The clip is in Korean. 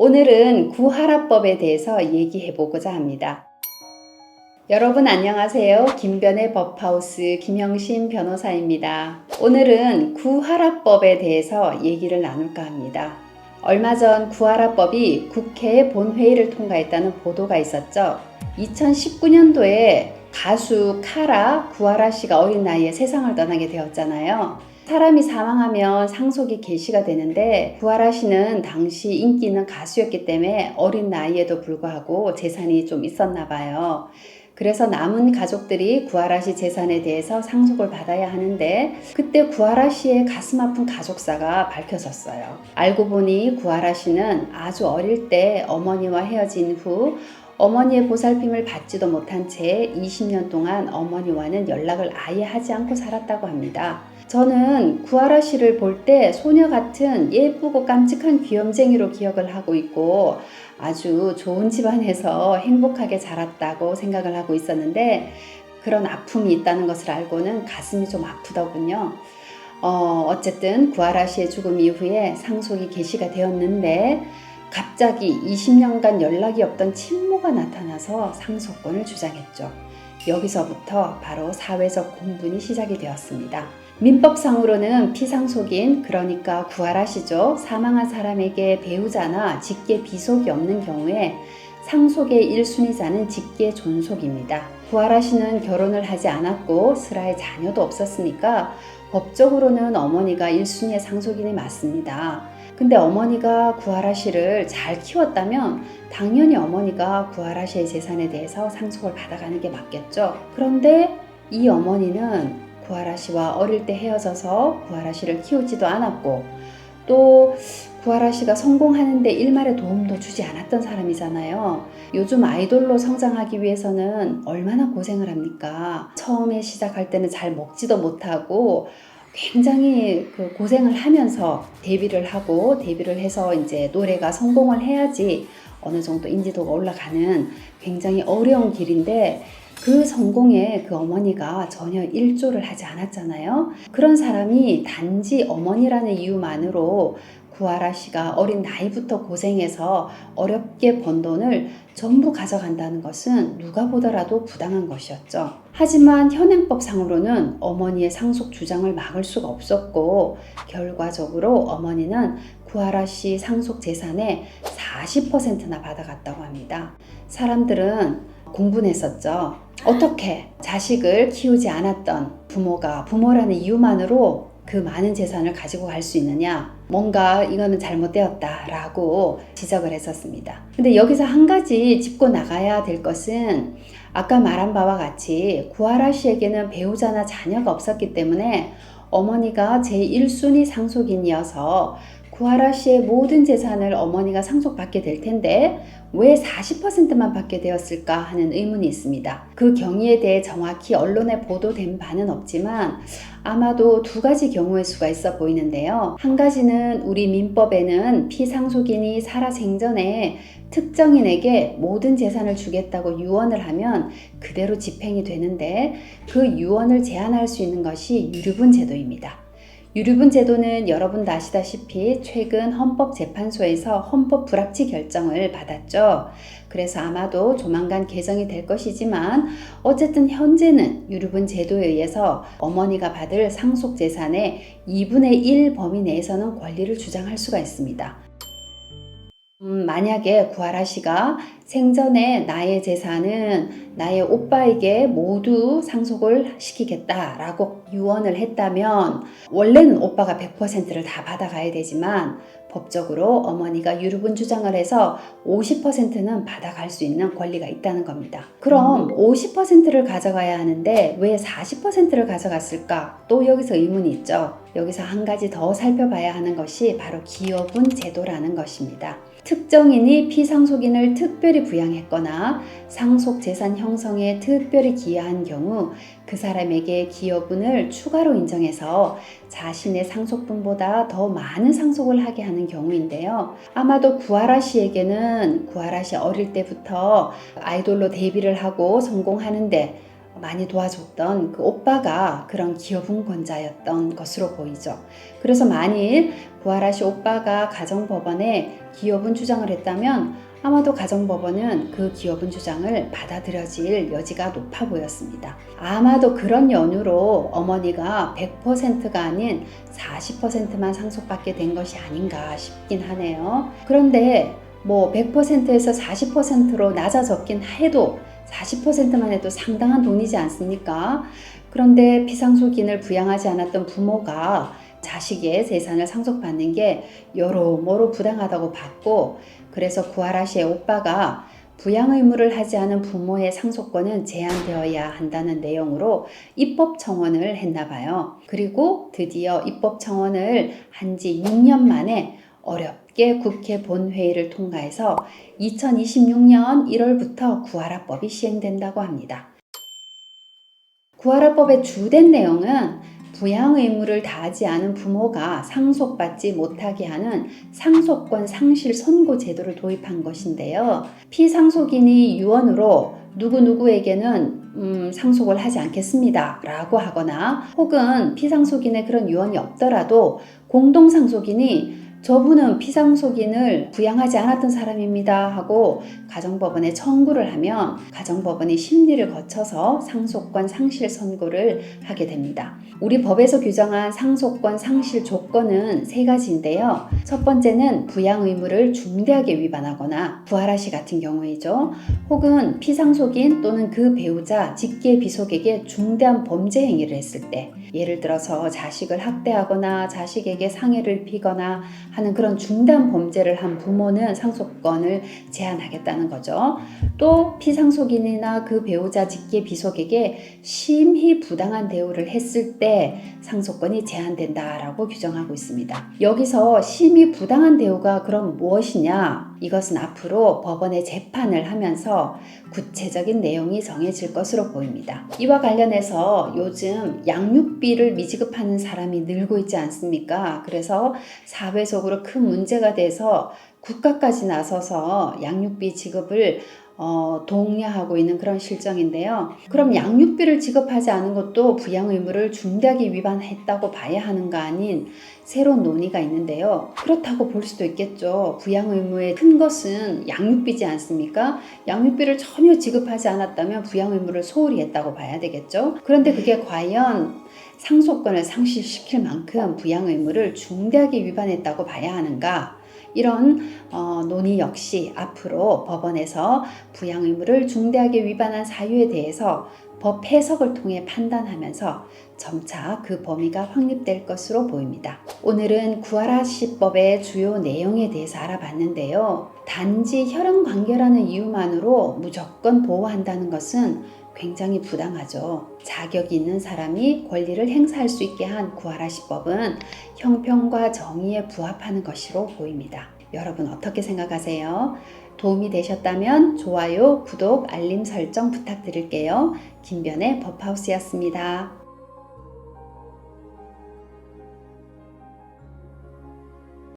오늘은 구하라법에 대해서 얘기해 보고자 합니다. 여러분 안녕하세요. 김변의 법하우스 김영신 변호사입니다. 오늘은 구하라법에 대해서 얘기를 나눌까 합니다. 얼마 전 구하라법이 국회 본회의를 통과했다는 보도가 있었죠. 2019년도에 가수 카라 구하라 씨가 어린 나이에 세상을 떠나게 되었잖아요. 사람이 사망하면 상속이 개시가 되는데 구하라 씨는 당시 인기 있는 가수였기 때문에 어린 나이에도 불구하고 재산이 좀 있었나 봐요. 그래서 남은 가족들이 구하라 씨 재산에 대해서 상속을 받아야 하는데 그때 구하라 씨의 가슴 아픈 가족사가 밝혀졌어요. 알고 보니 구하라 씨는 아주 어릴 때 어머니와 헤어진 후 어머니의 보살핌을 받지도 못한 채 20년 동안 어머니와는 연락을 아예 하지 않고 살았다고 합니다. 저는 구하라 씨를 볼 때 소녀 같은 예쁘고 깜찍한 귀염쟁이로 기억을 하고 있고 아주 좋은 집안에서 행복하게 자랐다고 생각을 하고 있었는데 그런 아픔이 있다는 것을 알고는 가슴이 좀 아프더군요. 어쨌든 구하라 씨의 죽음 이후에 상속이 개시가 되었는데 갑자기 20년간 연락이 없던 친모가 나타나서 상속권을 주장했죠. 여기서부터 바로 사회적 공분이 시작이 되었습니다. 민법상으로는 피상속인, 그러니까 구하라 씨죠. 사망한 사람에게 배우자나 직계 비속이 없는 경우에 상속의 1순위자는 직계 존속입니다. 구하라 씨는 결혼을 하지 않았고 슬하에 자녀도 없었으니까 법적으로는 어머니가 1순위의 상속인이 맞습니다. 근데 어머니가 구하라 씨를 잘 키웠다면 당연히 어머니가 구하라 씨의 재산에 대해서 상속을 받아가는 게 맞겠죠. 그런데 이 어머니는 구하라 씨와 어릴 때 헤어져서 구하라 씨를 키우지도 않았고 또 구하라 씨가 성공하는데 일말의 도움도 주지 않았던 사람이잖아요. 요즘 아이돌로 성장하기 위해서는 얼마나 고생을 합니까? 처음에 시작할 때는 잘 먹지도 못하고 굉장히 고생을 하면서 데뷔를 하고 데뷔를 해서 이제 노래가 성공을 해야지 어느 정도 인지도가 올라가는 굉장히 어려운 길인데 그 성공에 그 어머니가 전혀 일조를 하지 않았잖아요. 그런 사람이 단지 어머니라는 이유만으로 구하라 씨가 어린 나이부터 고생해서 어렵게 번 돈을 전부 가져간다는 것은 누가 보더라도 부당한 것이었죠. 하지만 현행법상으로는 어머니의 상속 주장을 막을 수가 없었고 결과적으로 어머니는 구하라 씨 상속 재산의 40%나 받아갔다고 합니다. 사람들은 공분했었죠. 어떻게 자식을 키우지 않았던 부모가 부모라는 이유만으로 그 많은 재산을 가지고 갈 수 있느냐? 뭔가 이거는 잘못되었다라고 지적을 했었습니다. 근데 여기서 한 가지 짚고 나가야 될 것은 아까 말한 바와 같이 구하라 씨에게는 배우자나 자녀가 없었기 때문에 어머니가 제1순위 상속인이어서 구하라 씨의 모든 재산을 어머니가 상속받게 될 텐데 왜 40%만 받게 되었을까 하는 의문이 있습니다. 그 경위에 대해 정확히 언론에 보도된 바는 없지만 아마도 두 가지 경우의 수가 있어 보이는데요. 한 가지는 우리 민법에는 피상속인이 살아생전에 특정인에게 모든 재산을 주겠다고 유언을 하면 그대로 집행이 되는데 그 유언을 제한할 수 있는 것이 유류분 제도입니다. 유류분 제도는 여러분도 아시다시피 최근 헌법재판소에서 헌법 불합치 결정을 받았죠. 그래서 아마도 조만간 개정이 될 것이지만 어쨌든 현재는 유류분 제도에 의해서 어머니가 받을 상속 재산의 2분의 1 범위 내에서는 권리를 주장할 수가 있습니다. 만약에 구하라 씨가 생전에 나의 재산은 나의 오빠에게 모두 상속을 시키겠다라고 유언을 했다면 원래는 오빠가 100%를 다 받아가야 되지만 법적으로 어머니가 유류분 주장을 해서 50%는 받아갈 수 있는 권리가 있다는 겁니다. 그럼 50%를 가져가야 하는데 왜 40%를 가져갔을까? 또 여기서 의문이 있죠. 여기서 한 가지 더 살펴봐야 하는 것이 바로 기여분 제도라는 것입니다. 특정인이 피상속인을 특별히 부양했거나 상속 재산 형성에 특별히 기여한 경우 그 사람에게 기여분을 추가로 인정해서 자신의 상속분보다 더 많은 상속을 하게 하는 경우인데요. 아마도 구하라 씨에게는 구하라 씨 어릴 때부터 아이돌로 데뷔를 하고 성공하는데 많이 도와줬던 그 오빠가 그런 기여분권자였던 것으로 보이죠. 그래서 만일 구하라 씨 오빠가 가정법원에 기여분 주장을 했다면 아마도 가정법원은 그 기여분 주장을 받아들여질 여지가 높아 보였습니다. 아마도 그런 연유로 어머니가 100%가 아닌 40%만 상속받게 된 것이 아닌가 싶긴 하네요. 그런데 100%에서 40%로 낮아졌긴 해도 40%만 해도 상당한 돈이지 않습니까? 그런데 피상속인을 부양하지 않았던 부모가 자식의 재산을 상속받는 게 여러모로 부당하다고 봤고, 그래서 구하라 씨의 오빠가 부양 의무를 하지 않은 부모의 상속권은 제한되어야 한다는 내용으로 입법 청원을 했나 봐요. 그리고 드디어 입법 청원을 한 지 6년 만에 어렵게 국회 본회의를 통과해서 2026년 1월부터 구하라법이 시행된다고 합니다. 구하라법의 주된 내용은 부양 의무를 다하지 않은 부모가 상속받지 못하게 하는 상속권 상실 선고 제도를 도입한 것인데요. 피상속인이 유언으로 누구누구에게는 상속을 하지 않겠습니다 라고 하거나, 혹은 피상속인의 그런 유언이 없더라도 공동상속인이 저분은 피상속인을 부양하지 않았던 사람입니다 하고 가정법원에 청구를 하면 가정법원이 심리를 거쳐서 상속권 상실 선고를 하게 됩니다. 우리 법에서 규정한 상속권 상실 조건은 3가지인데요. 첫 번째는 부양 의무를 중대하게 위반하거나, 구하라 씨 같은 경우이죠. 혹은 피상속인 또는 그 배우자, 직계 비속에게 중대한 범죄 행위를 했을 때, 예를 들어서 자식을 학대하거나 자식에게 상해를 입히거나 하는 그런 중대한 범죄를 한 부모는 상속권을 제한하겠다는 거죠. 또 피상속인이나 그 배우자, 직계 비속에게 심히 부당한 대우를 했을 때 상속권이 제한된다라고 규정하고 있습니다. 여기서 심히 부당한 대우가 그럼 무엇이냐? 이것은 앞으로 법원에 재판을 하면서 구체적인 내용이 정해질 것으로 보입니다. 이와 관련해서 요즘 양육비를 미지급하는 사람이 늘고 있지 않습니까? 그래서 사회적으로 큰 문제가 돼서 국가까지 나서서 양육비 지급을 독려하고 있는 그런 실정인데요. 그럼 양육비를 지급하지 않은 것도 부양 의무를 중대하게 위반했다고 봐야 하는가 아닌 새로운 논의가 있는데요. 그렇다고 볼 수도 있겠죠. 부양 의무의 큰 것은 양육비지 않습니까? 양육비를 전혀 지급하지 않았다면 부양 의무를 소홀히 했다고 봐야 되겠죠. 그런데 그게 과연 상속권을 상실시킬 만큼 부양 의무를 중대하게 위반했다고 봐야 하는가? 이런 논의 역시 앞으로 법원에서 부양 의무를 중대하게 위반한 사유에 대해서 법 해석을 통해 판단하면서 점차 그 범위가 확립될 것으로 보입니다. 오늘은 구하라 씨법의 주요 내용에 대해서 알아봤는데요. 단지 혈연 관계라는 이유만으로 무조건 보호한다는 것은 굉장히 부당하죠. 자격이 있는 사람이 권리를 행사할 수 있게 한 구하라 씨법은 형평과 정의에 부합하는 것으로 보입니다. 여러분 어떻게 생각하세요? 도움이 되셨다면 좋아요, 구독, 알림 설정 부탁드릴게요. 김변의 법하우스였습니다.